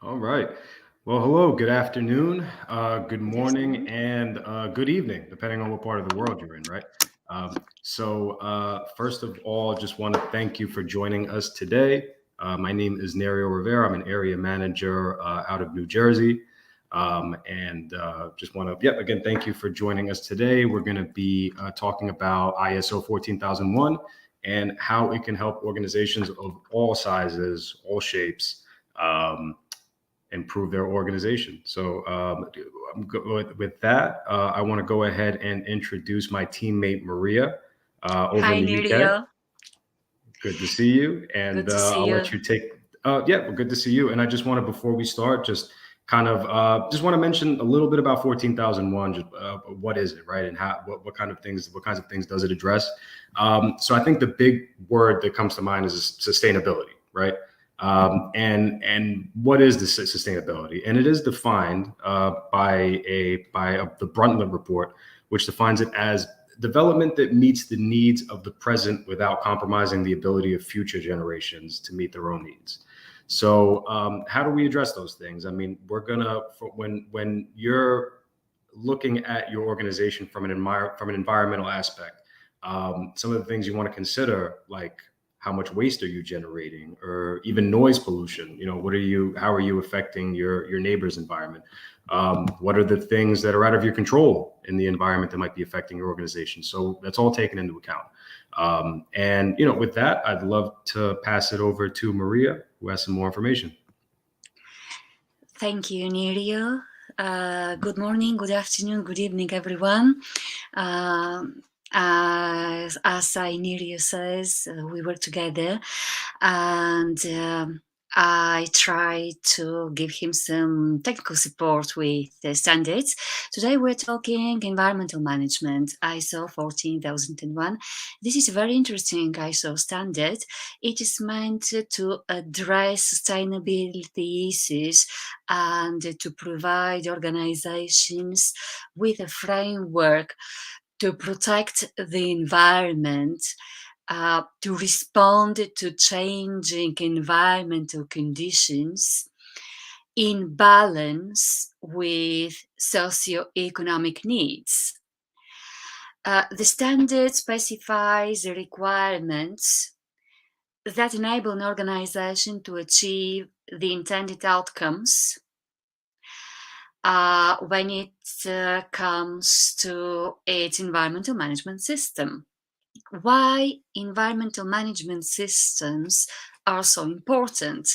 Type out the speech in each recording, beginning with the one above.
All right. Well, hello, good afternoon, good Good morning, afternoon. and good evening, depending on what part of the world you're in, right? First of all, just want to thank you for joining us today. My name is Nerio Rivera. I'm an area manager out of New Jersey. Just want to, yep, again, thank you for joining us today. We're going to be talking about ISO 14001 and how it can help organizations of all sizes, all shapes. Improve their organization. With that, I want to go ahead and introduce my teammate Maria over in Hi, the UK. Nirio. Good to see you, and Good to see I'll let you. you take. Yeah, well, good to see you. And I just want to, before we start, just kind of just want to mention a little bit about 14,001. Just what is it, right? And how what kind of things, what kinds of things does it address? So I think the big word that comes to mind is sustainability, right? And what is the sustainability? And it is defined by the Brundtland report, which defines it as development that meets the needs of the present without compromising the ability of future generations to meet their own needs. How do we address those things? I mean, we're gonna when you're looking at your organization from an environmental aspect, some of the things you want to consider, like how much waste are you generating, or even noise pollution. You know, how are you affecting your neighbor's environment? What are the things that are out of your control in the environment that might be affecting your organization? So that's all taken into account. With that, I'd love to pass it over to Maria, who has some more information. Thank you, Nirio. Good morning, good afternoon, good evening, everyone. As Nirio says, we work together, and I try to give him some technical support with the standards. Today we're talking environmental management, ISO 14001. This is a very interesting ISO standard. It is meant to address sustainability issues and to provide organizations with a framework to protect the environment, to respond to changing environmental conditions in balance with socio-economic needs. The standard specifies the requirements that enable an organization to achieve the intended outcomes when it comes to its environmental management system. Why environmental management systems are so important?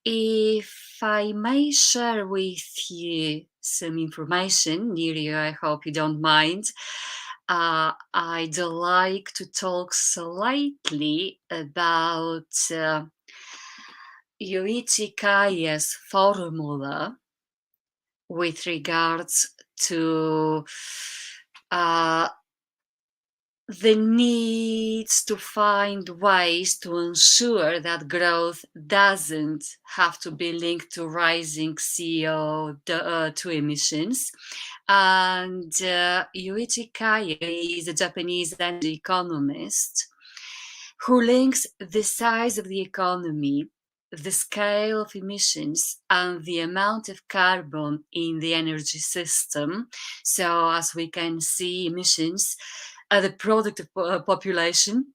If I may share with you some information, Neri, I hope you don't mind. I'd like to talk slightly about Yoichi Kaya's formula with regards to uh, the needs to find ways to ensure that growth doesn't have to be linked to rising CO2 emissions. And Yuichi Kaya is a Japanese energy economist who links the size of the economy, the scale of emissions, and the amount of carbon in the energy system. So, as we can see, emissions are the product of population,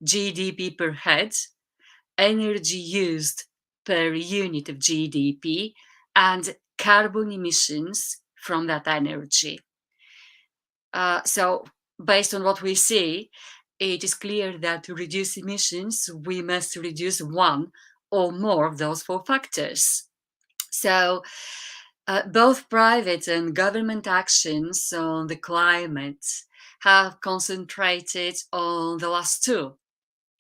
GDP per head, energy used per unit of GDP, and carbon emissions from that energy. So, based on what we see, it is clear that to reduce emissions, we must reduce one or more of those four factors. So, both private and government actions on the climate have concentrated on the last two,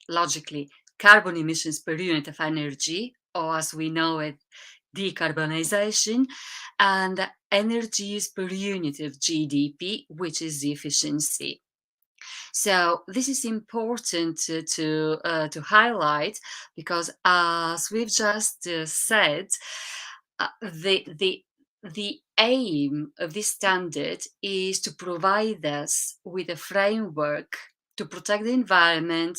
logically, carbon emissions per unit of energy, or as we know it, decarbonization, and energy use per unit of GDP, which is the efficiency. So this is important to highlight because, as we've just said, the aim of this standard is to provide us with a framework to protect the environment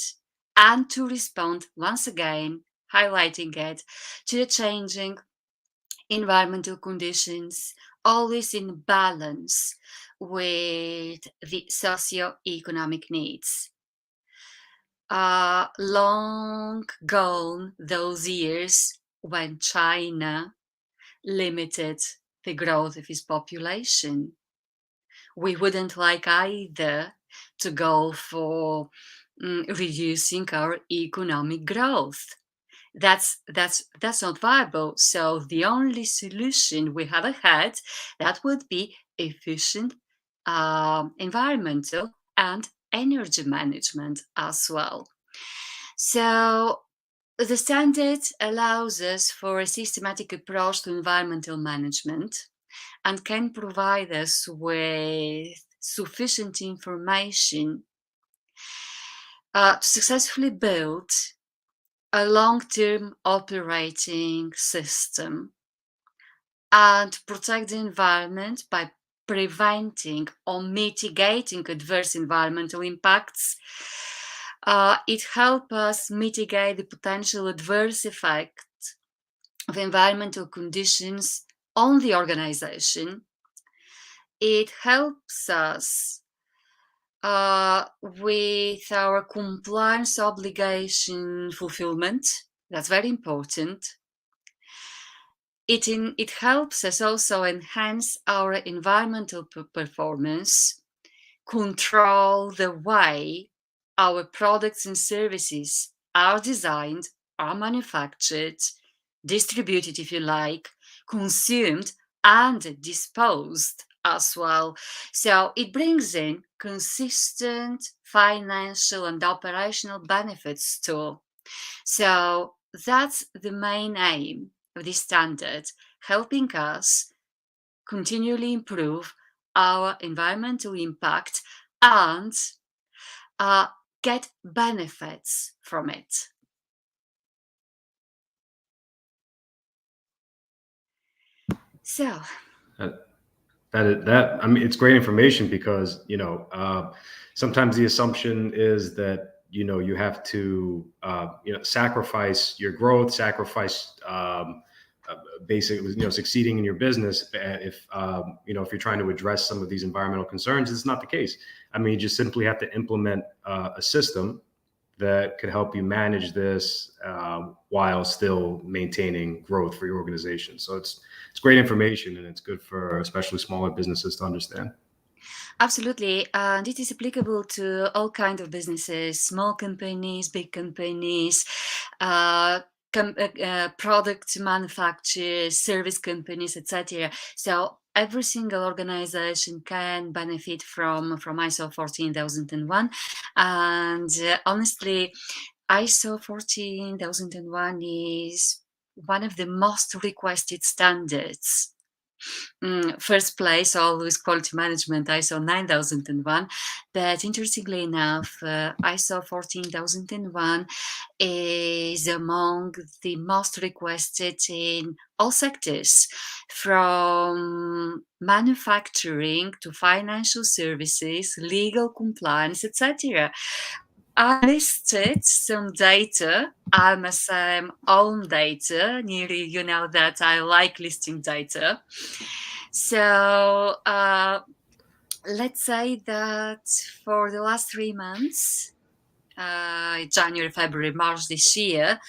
and to respond once again, highlighting it, to the changing environmental conditions, always in balance with the socio-economic needs. Long gone those years when China limited the growth of its population. We wouldn't like either to go for reducing our economic growth. That's not viable. So the only solution we have ahead, that would be efficient environmental and energy management as well. So the standard allows us for a systematic approach to environmental management and can provide us with sufficient information to successfully build a long-term operating system and protect the environment by preventing or mitigating adverse environmental impacts. It helps us mitigate the potential adverse effect of environmental conditions on the organization. It helps us with our compliance obligation fulfillment. That's very important. It helps us also enhance our environmental performance, control the way our products and services are designed, are manufactured, distributed, if you like, consumed, and disposed as well. So it brings in consistent financial and operational benefits too. So that's the main aim of this standard, helping us continually improve our environmental impact and get benefits from it. So That I mean, it's great information because sometimes the assumption is that you have to sacrifice your growth, sacrifice basically succeeding in your business if if you're trying to address some of these environmental concerns. It's not the case. I mean, you just simply have to implement a system that could help you manage this while still maintaining growth for your organization. So it's great information, and it's good for especially smaller businesses to understand. absolutely, and it is applicable to all kinds of businesses, small companies, big companies, product manufacturers, service companies, etc. So every single organization can benefit from ISO 14001, and honestly, ISO 14001 is one of the most requested standards. First place, always quality management, ISO 9001. But interestingly enough, ISO 14001 is among the most requested in all sectors, from manufacturing to financial services, legal compliance, etc. I listed some data, IMSM own data. Nearly, you know that I like listing data. So let's say that for the last 3 months, January, February, March this year,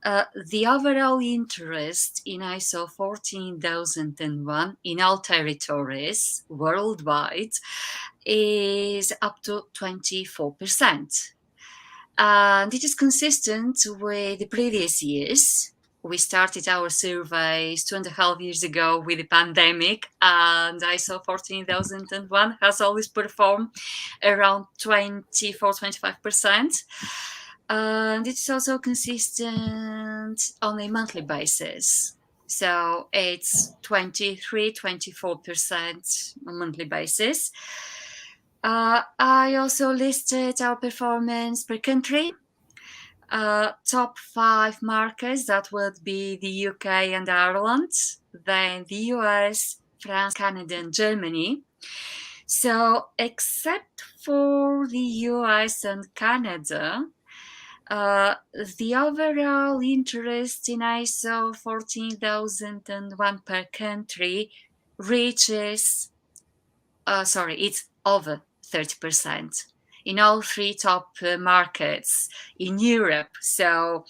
the overall interest in ISO 14001 in all territories worldwide is up to 24%. And it is consistent with the previous years. We started our surveys 2.5 years ago with the pandemic, and ISO 14001 has always performed around 24-25%. And it's also consistent on a monthly basis. So it's 23-24% on a monthly basis. I also listed our performance per country. Top 5 markets, that would be the UK and Ireland, then the US, France, Canada, and Germany. So, except for the US and Canada, The overall interest in ISO 14001 per country reaches, it's over 30% in all three top markets in Europe. So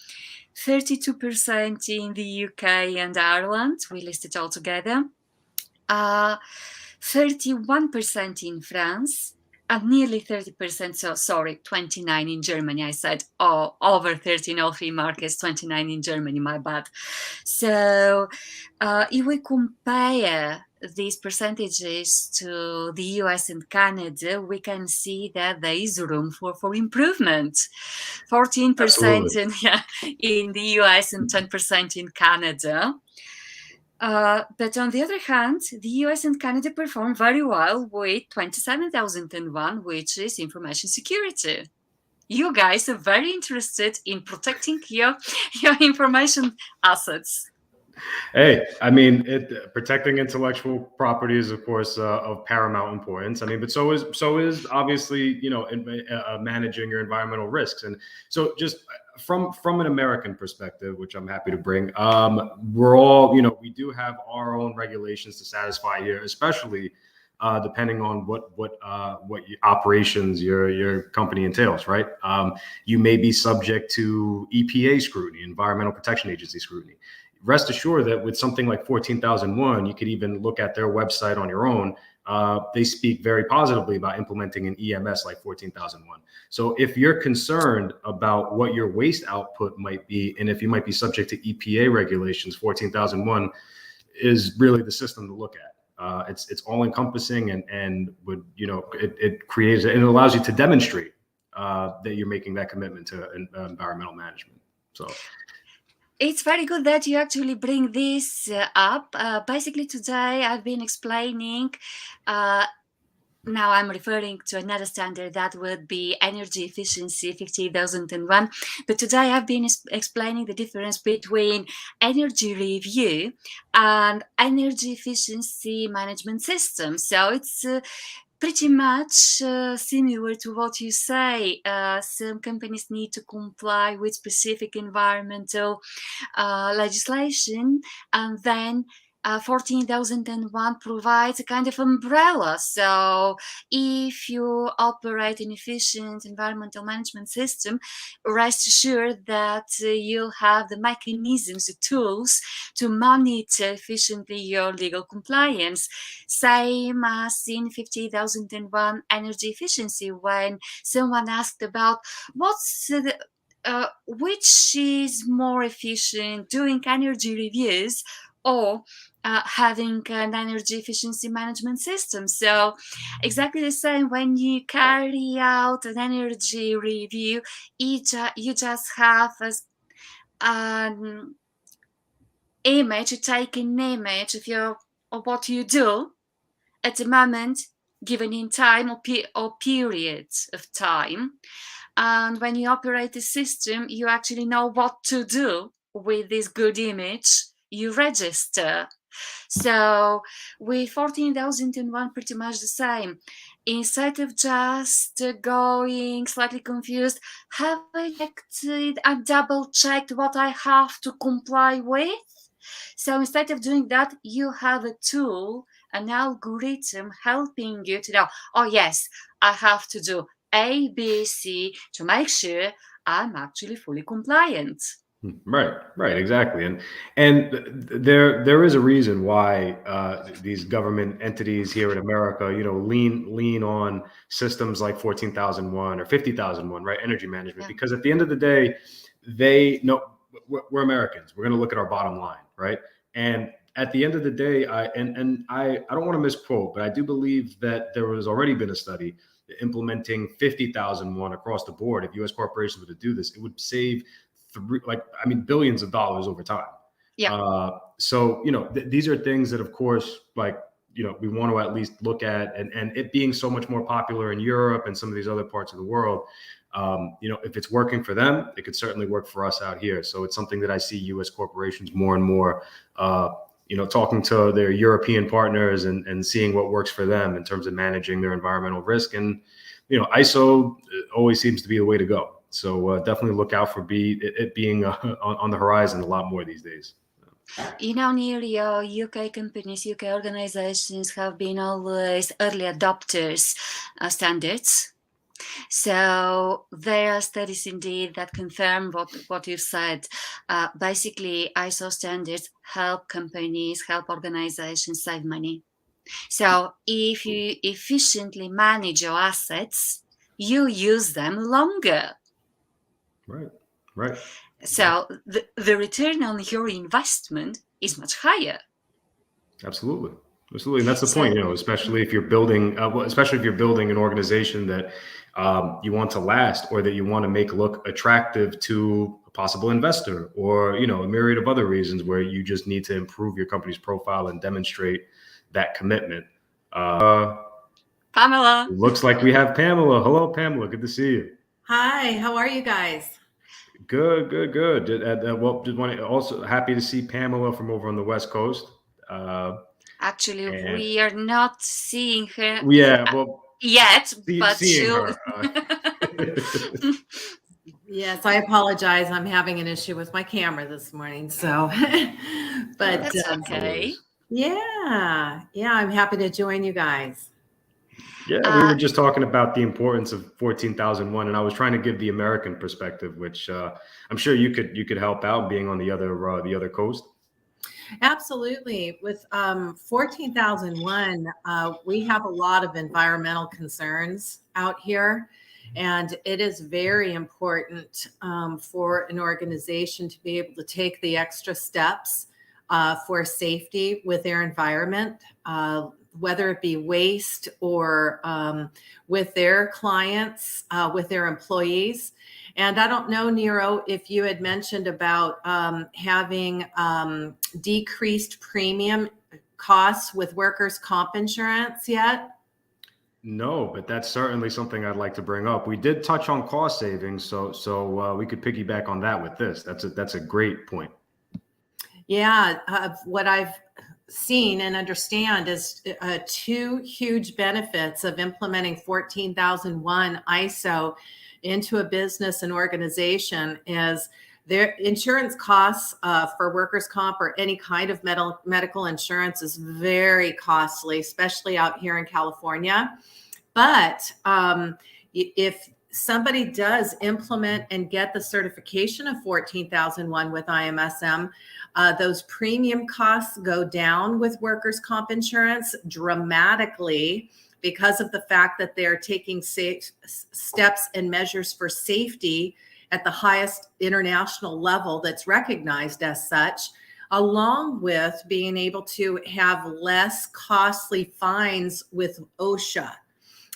32% in the UK and Ireland, we list it all together, 31% in France, and nearly 30%, 29 in Germany. I said over 30 in all three markets, 29 in Germany, my bad. So if we compare these percentages to the US and Canada, we can see that there is room for improvement. 14% in the US and 10% in Canada. But on the other hand, the US and Canada perform very well with 27,001, which is information security. You guys are very interested in protecting your information assets. Hey, I mean, protecting intellectual property is, of course, of paramount importance. I mean, but so is obviously, managing your environmental risks. And so, just from an American perspective, which I'm happy to bring, we're all, we do have our own regulations to satisfy here, especially depending on what operations your company entails, right? You may be subject to EPA scrutiny, Environmental Protection Agency scrutiny. Rest assured that with something like 14,001, you could even look at their website on your own. They speak very positively about implementing an EMS like 14,001. So if you're concerned about what your waste output might be, and if you might be subject to EPA regulations, 14,001 is really the system to look at. It's all encompassing and would, it creates, and it allows you to demonstrate that you're making that commitment to environmental management. So it's very good that you actually bring this up. Basically, today I've been explaining, now I'm referring to another standard that would be energy efficiency 50,001. But today I've been explaining the difference between energy review and energy efficiency management system. So it's pretty much similar to what you say. Some companies need to comply with specific environmental legislation, and then 14,001 provides a kind of umbrella. So if you operate an efficient environmental management system, rest assured that you'll have the mechanisms, the tools to monitor efficiently your legal compliance. Same as in 50,001 energy efficiency, when someone asked about what's which is more efficient, doing energy reviews or having an energy efficiency management system. So exactly the same, when you carry out an energy review, you just have an image, you take an image of what you do at the moment, given in time or periods of time. And when you operate the system, you actually know what to do with this good image you register. So with 14,001, pretty much the same. Instead of just going slightly confused, have I checked and double checked what I have to comply with? So instead of doing that, you have a tool, an algorithm helping you to know, oh yes, I have to do A, B, C to make sure I'm actually fully compliant. Right, exactly, and there is a reason why these government entities here in America, lean on systems like 14,001 or 50,001, right? Energy management, because at the end of the day, they know we're Americans. We're going to look at our bottom line, right? And at the end of the day, I don't want to misquote, but I do believe that there has already been a study implementing 50,001 across the board. If U.S. corporations were to do this, it would save billions of dollars over time. Yeah. So, these are things that, of course, we want to at least look at, and it being so much more popular in Europe and some of these other parts of the world, if it's working for them, it could certainly work for us out here. So it's something that I see U.S. corporations more and more, talking to their European partners and seeing what works for them in terms of managing their environmental risk. And, ISO always seems to be the way to go. So definitely look out for it being on the horizon a lot more these days. Nearly all UK companies, UK organizations have been always early adopters of standards. So there are studies indeed that confirm what you've said. Basically, ISO standards help companies, help organizations save money. So if you efficiently manage your assets, you use them longer. Right, right. So the return on your investment is much higher. Absolutely. Absolutely. And that's the point, So especially if you're building, especially if you're building an organization that you want to last or that you want to make look attractive to a possible investor or, a myriad of other reasons where you just need to improve your company's profile and demonstrate that commitment. Pamela. Looks like we have Pamela. Hello, Pamela. Good to see you. Hi, how are you guys? Good, good, good. Well, just want to also happy to see Pamela from over on the West Coast. Actually, And we are not seeing her yeah, well, yet, but seeing she'll. her. Yes, I apologize. I'm having an issue with my camera this morning. So, but That's okay. yeah, I'm happy to join you guys. Yeah, we were just talking about the importance of 14,001, and I was trying to give the American perspective, which I'm sure you could help out being on the other coast. Absolutely. With 14,001, we have a lot of environmental concerns out here. And it is very important for an organization to be able to take the extra steps for safety with their environment, whether it be waste or with their clients, with their employees. And I don't know, Nero, if you had mentioned about having decreased premium costs with workers' comp insurance yet. No, but that's certainly something I'd like to bring up. We did touch on cost savings, so we could piggyback on that with this. That's a great point. Yeah, what I've seen and understand is two huge benefits of implementing 14,001 ISO into a business and organization is their insurance costs for workers' comp or any kind of medical insurance is very costly, especially out here in California. But if somebody does implement and get the certification of 14,001 with IMSM, those premium costs go down with workers' comp insurance dramatically because of the fact that they're taking safe steps and measures for safety at the highest international level that's recognized as such, along with being able to have less costly fines with OSHA.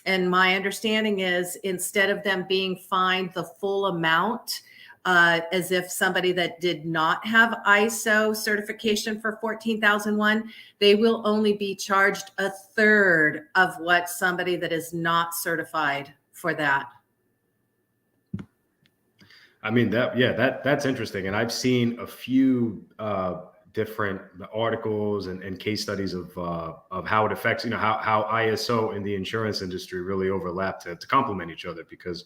And my understanding is instead of them being fined the full amount, as if somebody that did not have ISO certification for 14,001, they will only be charged a third of what somebody that is not certified for that. I mean, that's interesting. And I've seen a few different articles and case studies of how it affects, how ISO and the insurance industry really overlap to complement each other. Because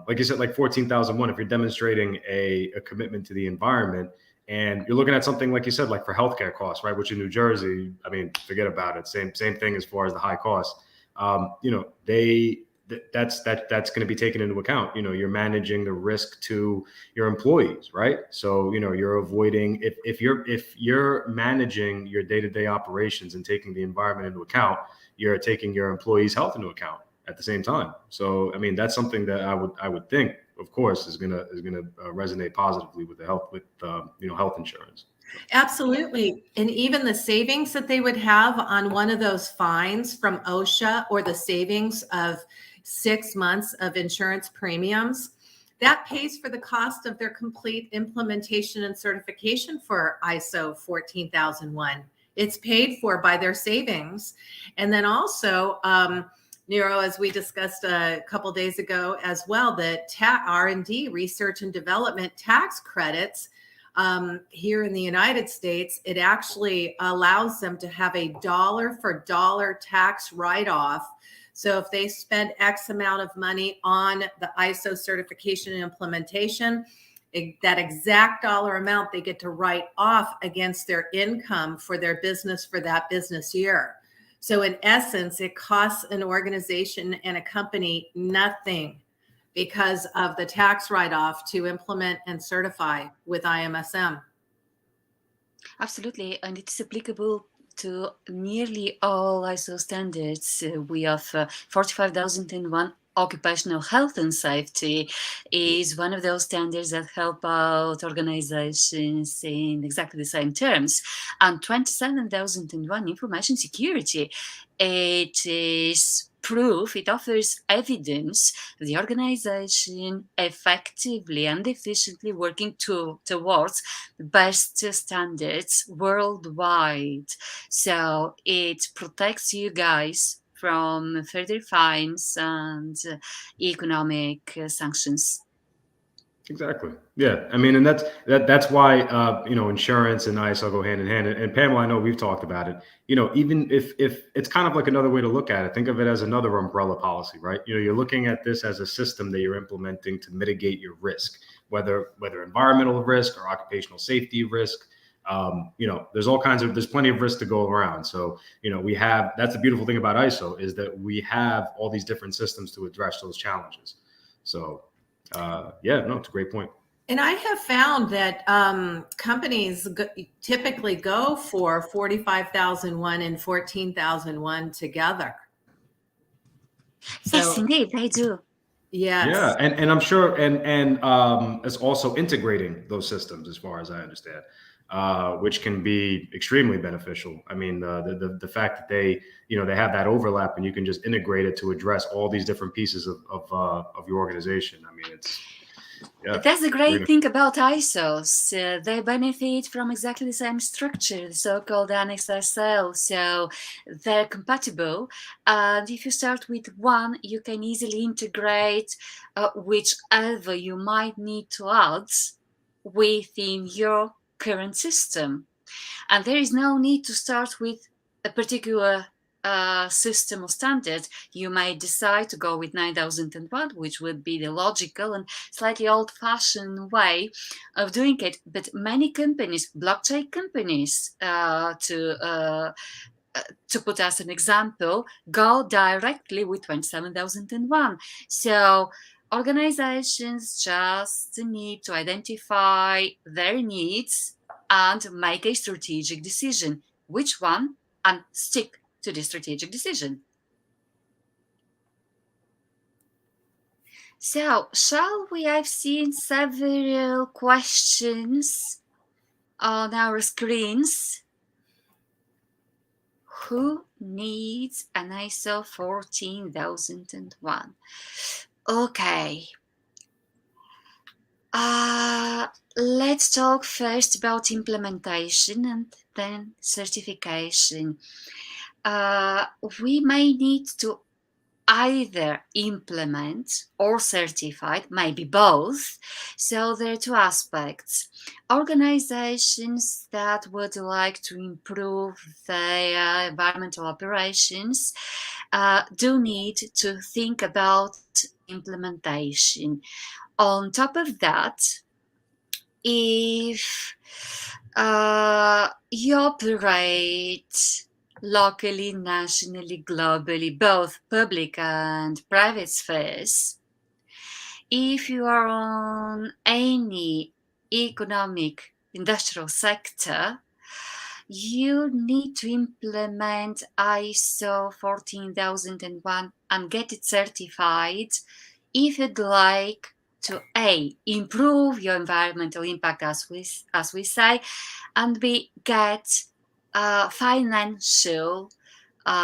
like you said, like 14,001, if you're demonstrating a commitment to the environment and you're looking at something, like you said, like for healthcare costs, right? Which in New Jersey, I mean, forget about it. Same thing as far as the high costs. That's going to be taken into account. You're managing the risk to your employees, right? So you're avoiding if you're managing your day-to-day operations and taking the environment into account, you're taking your employees' health into account at the same time. So I mean, that's something that I would think, of course, is gonna resonate positively with health insurance. Absolutely. And even the savings that they would have on one of those fines from OSHA, or the savings of 6 months of insurance premiums, that pays for the cost of their complete implementation and certification for ISO 14,001. It's paid for by their savings. And then also, Nero, as we discussed a couple days ago as well, that R&D, research and development tax credits here in the United States, it actually allows them to have a dollar for dollar tax write-off. So if they spend X amount of money on the ISO certification and implementation, that exact dollar amount they get to write off against their income for their business for that business year. So in essence, it costs an organization and a company nothing because of the tax write-off to implement and certify with IMSM. Absolutely, and it's applicable to nearly all ISO standards. We have 45,001 occupational health and safety is one of those standards that help out organizations in exactly the same terms. And 27,001 information security, it is proof, it offers evidence that the organization effectively and efficiently working towards best standards worldwide. So it protects you guys from further fines and economic sanctions. Exactly. Yeah. I mean, and that's why insurance and ISO go hand in hand. And Pamela, I know we've talked about it. Even if it's kind of like another way to look at it, think of it as another umbrella policy, right? You're looking at this as a system that you're implementing to mitigate your risk, whether environmental risk or occupational safety risk. There's plenty of risk to go around. So, that's the beautiful thing about ISO is that we have all these different systems to address those challenges. So, it's a great point. And I have found that companies typically go for 45,001 and 14,001 together. Yes, indeed, they do. Yes. Yeah, and I'm sure, and it's also integrating those systems, as far as I understand, which can be extremely beneficial. I mean, the fact that they have that overlap, and you can just integrate it to address all these different pieces of your organization. I mean, that's the great thing about ISOs. They benefit from exactly the same structure, the so-called Annex SL. So they're compatible. And if you start with one, you can easily integrate whichever you might need to add within your current system. And there is no need to start with a particular system or standard. You may decide to go with 9001, which would be the logical and slightly old-fashioned way of doing it. But many companies, blockchain companies, to put as an example, go directly with 27,001. So organizations just need to identify their needs and make a strategic decision. Which one? And stick to the strategic decision. So, shall we? I've seen several questions on our screens. Who needs an ISO 14001? Okay. Let's talk first about implementation and then certification. We may need to either implement or certify, maybe both. So there are two aspects. Organizations that would like to improve their environmental operations do need to think about implementation. On top of that, if you operate locally, nationally, globally, both public and private spheres, if you are on any economic industrial sector, you need to implement ISO 14001 and get it certified if you'd like to A, improve your environmental impact, as we say, and B, get financial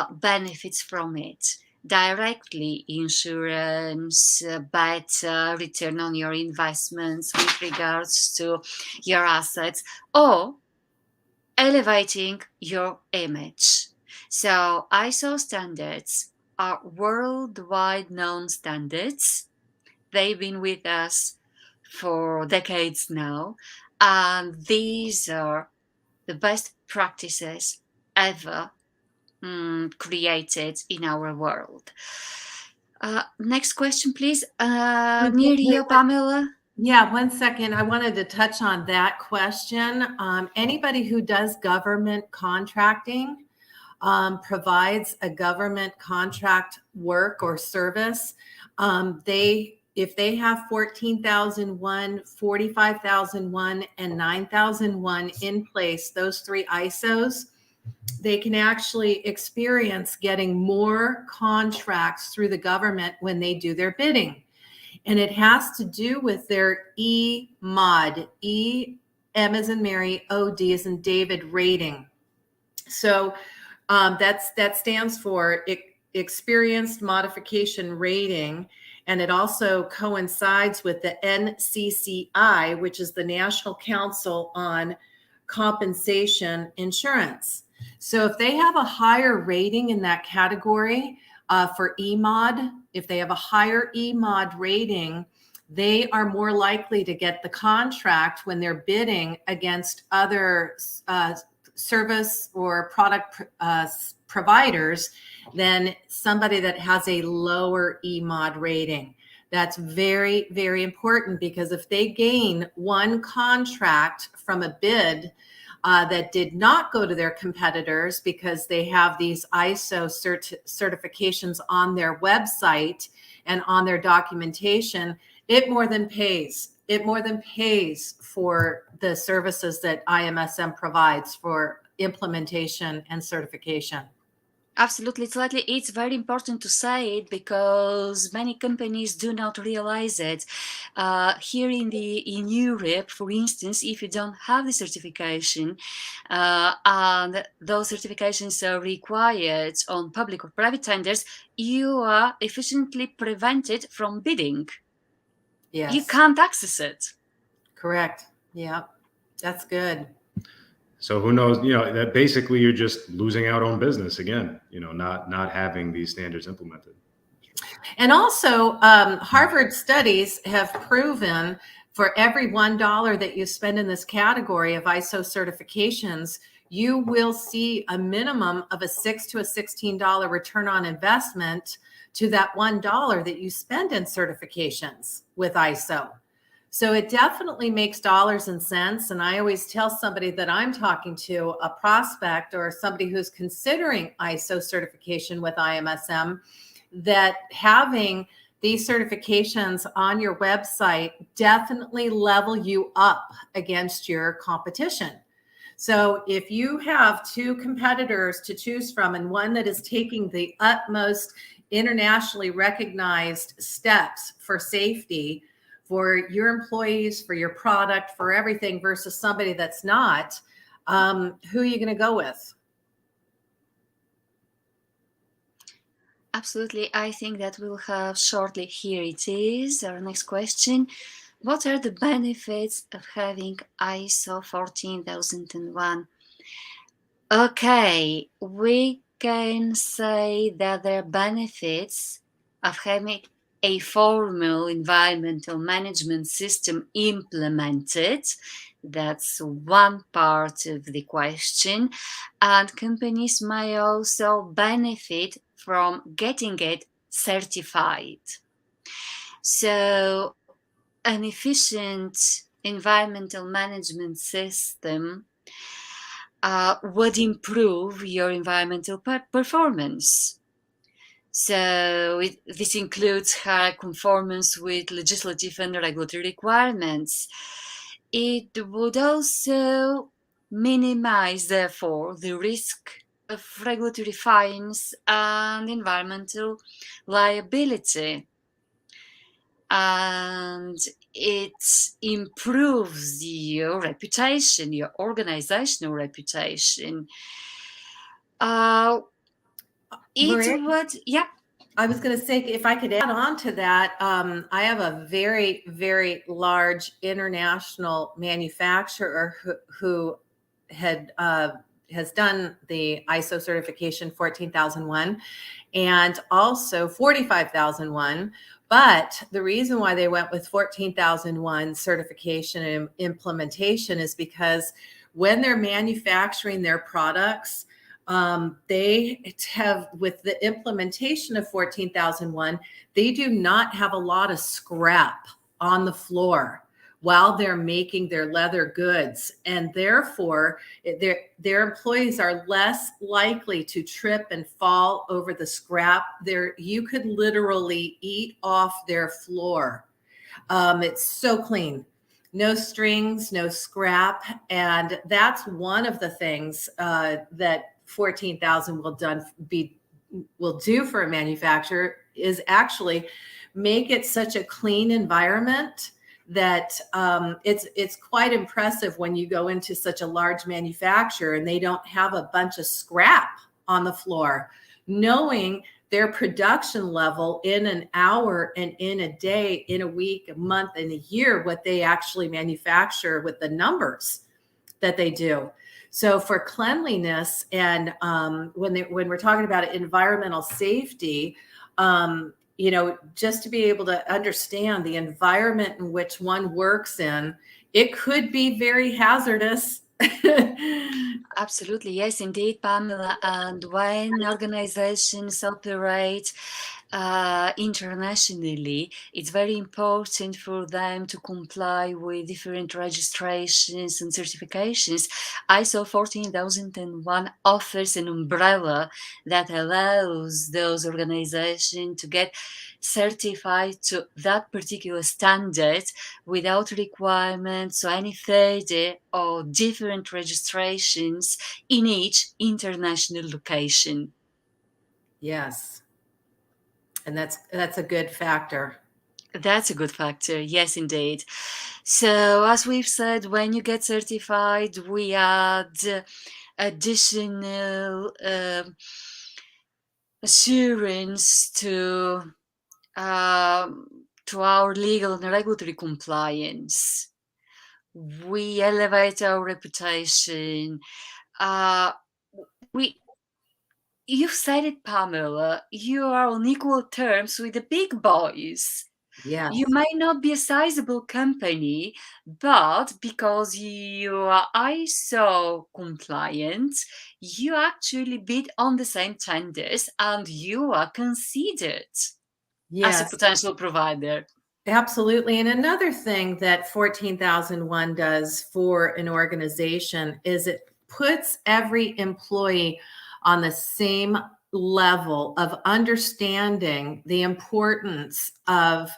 benefits from it. Directly, insurance, better return on your investments with regards to your assets, or elevating your image. So ISO standards are worldwide known standards. They've been with us for decades now, and these are the best practices ever created in our world. Next question, please. Wait, Near wait, you, wait. Pamela. Yeah, 1 second. I wanted to touch on that question. Anybody who does government contracting, provides a government contract work or service, if they have 14,001, 45,001, and 9,001 in place, those three ISOs, they can actually experience getting more contracts through the government when they do their bidding. And it has to do with their E-MOD, E-M as in Mary, O-D as in David rating. So that stands for Experienced Modification Rating, and it also coincides with the NCCI, which is the National Council on Compensation Insurance. So if they have a higher rating in that category for E-MOD, if they have a higher E-MOD rating, they are more likely to get the contract when they're bidding against other service or product providers than somebody that has a lower E-MOD rating. That's very, very important, because if they gain one contract from a bid that did not go to their competitors because they have these ISO certifications on their website and on their documentation, it more than pays. It more than pays for the services that IMSM provides for implementation and certification. Absolutely. It's very important to say it, because many companies do not realize it. Here in Europe, for instance, if you don't have the certification, and those certifications are required on public or private tenders, you are efficiently prevented from bidding. Yes. You can't access it. Correct. Yeah, that's good. So who knows, that basically you're just losing out on business again, not having these standards implemented. And also, Harvard studies have proven for every $1 that you spend in this category of ISO certifications, you will see a minimum of a $6 to $16 return on investment to that $1 that you spend in certifications with ISO. So it definitely makes dollars and cents. And I always tell somebody that I'm talking to, a prospect or somebody who's considering ISO certification with IMSM, that having these certifications on your website definitely level you up against your competition. So if you have two competitors to choose from, and one that is taking the utmost internationally recognized steps for safety for your employees, for your product, for everything, versus somebody that's not, who are you going to go with? Absolutely. I think that we'll have shortly. Here it is, our next question. What are the benefits of having ISO 14001? Okay, we can say that there are benefits of having a formal environmental management system implemented. That's one part of the question. And companies may also benefit from getting it certified. So an efficient environmental management system would improve your environmental performance. So this includes high conformance with legislative and regulatory requirements. It would also minimize, therefore, the risk of regulatory fines and environmental liability. And it improves your reputation, your organizational reputation. Yeah. I was going to say, if I could add on to that, I have a very, very large international manufacturer who has done the ISO certification 14001 and also 45001. But the reason why they went with 14,001 certification and implementation is because when they're manufacturing their products, they have, with the implementation of 14,001, they do not have a lot of scrap on the floor while they're making their leather goods. And therefore, their employees are less likely to trip and fall over the scrap. You could literally eat off their floor. It's so clean. No strings, no scrap. And that's one of the things that 14,000 will do for a manufacturer, is actually make it such a clean environment that it's quite impressive when you go into such a large manufacturer and they don't have a bunch of scrap on the floor, knowing their production level in an hour and in a day, in a week, a month, and a year, what they actually manufacture with the numbers that they do. So for cleanliness, and when we're talking about environmental safety, just to be able to understand the environment in which one works in, it could be very hazardous. Absolutely, yes, indeed, Pamela. And when organizations operate internationally, it's very important for them to comply with different registrations and certifications. ISO 14001 offers an umbrella that allows those organizations to get certified to that particular standard without requirements or any further or different registrations in each international location. Yes. And that's a good factor. That's a good factor. Yes, indeed. So, as we've said, when you get certified, we add additional assurance to our legal and regulatory compliance. We elevate our reputation. You've said it, Pamela. You are on equal terms with the big boys. Yes. You may not be a sizable company, but because you are ISO compliant, you actually bid on the same tenders and you are considered as a Yes. potential provider. Absolutely. And another thing that 14,001 does for an organization is it puts every employee on the same level of understanding the importance of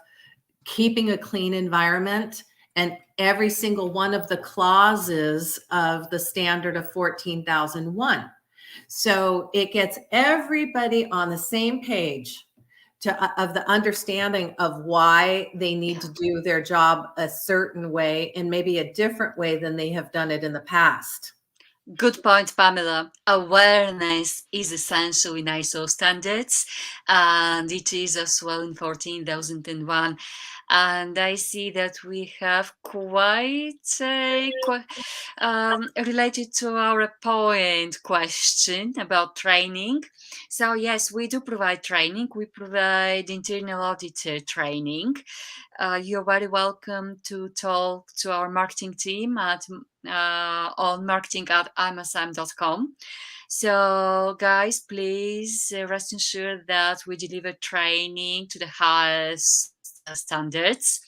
keeping a clean environment and every single one of the clauses of the standard of 14,001. So it gets everybody on the same page of the understanding of why they need to do their job a certain way and maybe a different way than they have done it in the past. Good point, Pamela. Awareness is essential in ISO standards, and it is as well in 14,001. And I see that we have quite a related to our point question about training. So yes, we do provide training. We provide internal auditor training. You're very welcome to talk to our marketing team on marketing@imsm.com. So guys, please rest assured that we deliver training to the highest standards,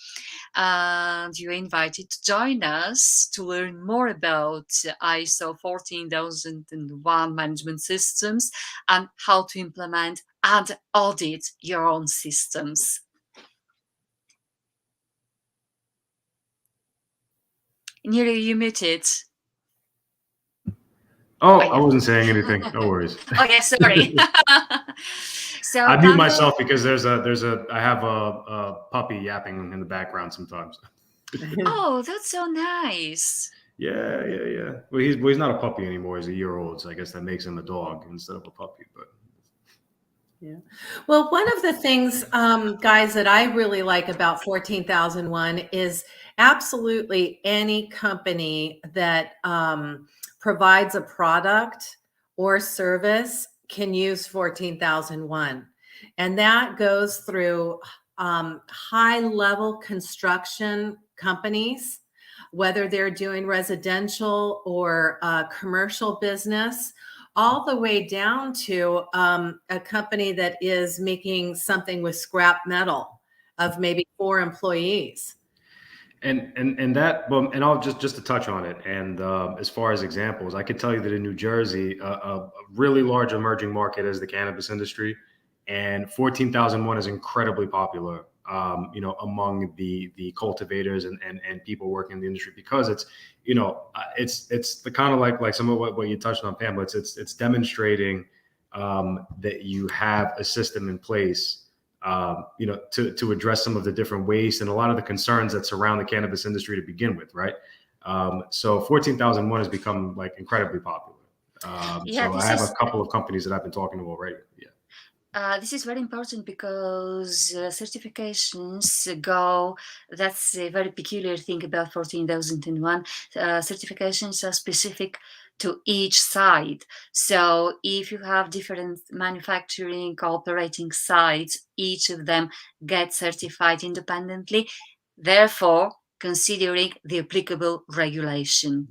and you're invited to join us to learn more about ISO 14001 management systems and how to implement and audit your own systems. Neri, you muted. Oh, I wasn't saying anything. No worries. Okay, sorry. So I mute myself because I have a puppy yapping in the background sometimes. Oh, that's so nice. Yeah. Well, he's not a puppy anymore. He's a year old, so I guess that makes him a dog instead of a puppy. But yeah. Well, one of the things, guys, that I really like about 14,001 is absolutely any company that provides a product or service can use 14,001. And that goes through high-level construction companies, whether they're doing residential or commercial business, all the way down to a company that is making something with scrap metal of maybe 4 employees. And that, well, and I'll just to touch on it. And as far as examples, I could tell you that in New Jersey, a really large emerging market is the cannabis industry, and 14,001 is incredibly popular, among the cultivators and people working in the industry, because it's, it's the kind of like some of what you touched on, Pam, but it's demonstrating that you have a system in place, to address some of the different waste and a lot of the concerns that surround the cannabis industry to begin with, right? So 14,001 has become like incredibly popular. Yeah, So I have a couple of companies that I've been talking to already. Yeah. This is very important because certifications go, that's a very peculiar thing about 14,001. Certifications are specific to each side. So if you have different manufacturing operating sites, each of them gets certified independently, therefore considering the applicable regulation.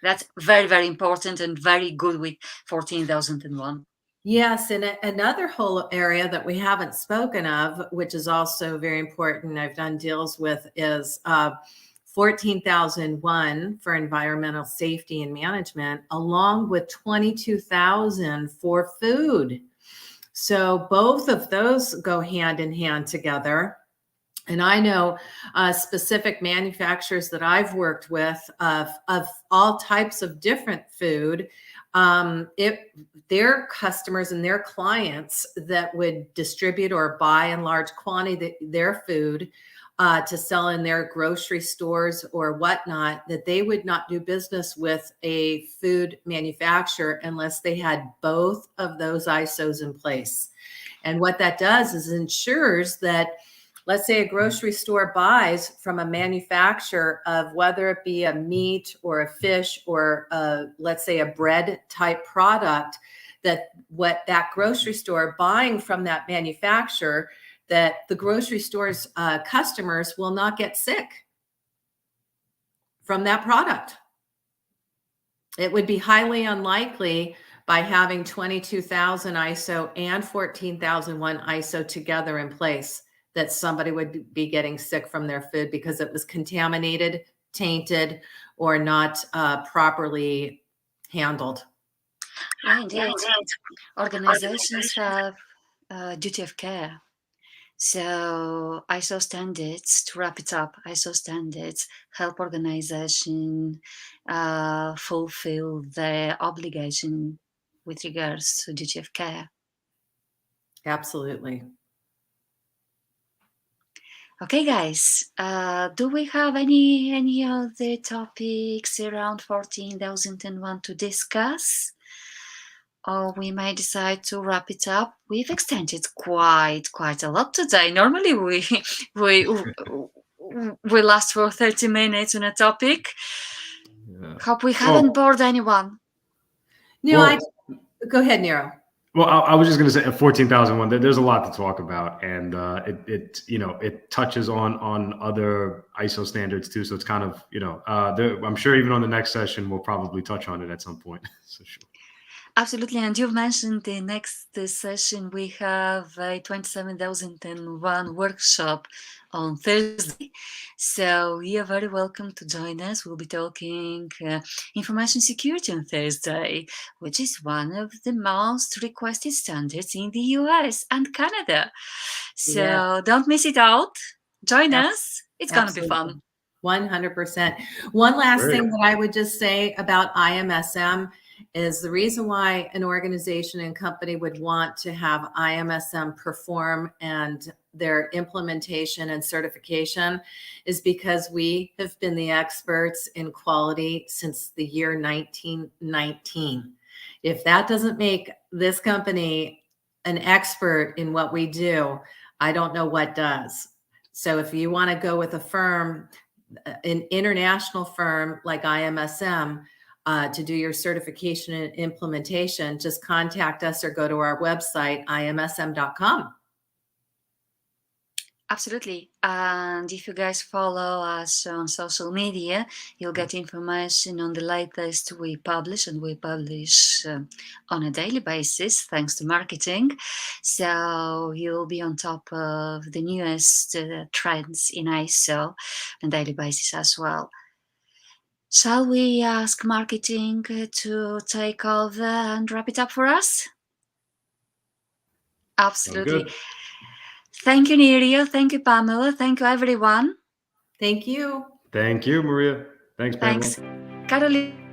That's very, very important and very good with 14,001. Yes, and another whole area that we haven't spoken of, which is also very important, I've done deals with, is 14,001 for environmental safety and management, along with 22,000 for food. So both of those go hand in hand together. And I know specific manufacturers that I've worked with of all types of different food. Their customers and their clients that would distribute or buy in large quantity their food to sell in their grocery stores or whatnot, that they would not do business with a food manufacturer unless they had both of those ISOs in place. And what that does is ensures that, let's say a grocery store buys from a manufacturer of whether it be a meat or a fish or let's say a bread type product, that what that grocery store buying from that manufacturer, that the grocery store's customers will not get sick from that product. It would be highly unlikely by having 22,000 ISO and 14,001 ISO together in place that somebody would be getting sick from their food because it was contaminated, tainted, or not properly handled. Yeah, indeed. Organizations have duty of care. So ISO standards, to wrap it up, ISO standards help organization fulfill their obligation with regards to duty of care. Absolutely. Okay, guys, do we have any other topics around 14,001 to discuss? Or we may decide to wrap it up. We've extended quite a lot today. Normally we last for 30 minutes on a topic. Yeah. Hope we haven't bored anyone. No, go ahead, Nero. Well, I was just going to say 14,001. There's a lot to talk about, and it touches on other ISO standards too. So it's kind of I'm sure even on the next session we'll probably touch on it at some point. So sure. Absolutely, and you've mentioned the next session we have a 27,001 workshop on Thursday. So you're very welcome to join us. We'll be talking information security on Thursday, which is one of the most requested standards in the US and Canada. So Don't miss it out. Join us. It's going to be fun. 100%. One last thing that I would just say about IMSM is the reason why an organization and company would want to have IMSM perform and their implementation and certification is because we have been the experts in quality since the year 1919. If that doesn't make this company an expert in what we do, I don't know what does. So if you want to go with a firm, an international firm like IMSM, to do your certification and implementation, just contact us or go to our website, imsm.com. Absolutely. And if you guys follow us on social media, you'll get information on the latest we publish, and we publish on a daily basis thanks to marketing. So you'll be on top of the newest trends in ISO on a daily basis as well. Shall we ask marketing to take over and wrap it up for us? Absolutely. good. Thank you, Nerio. Thank you, Pamela. Thank you, everyone. Thank you. Thank you, Maria. Thanks, Pamela. Thanks, Caroline.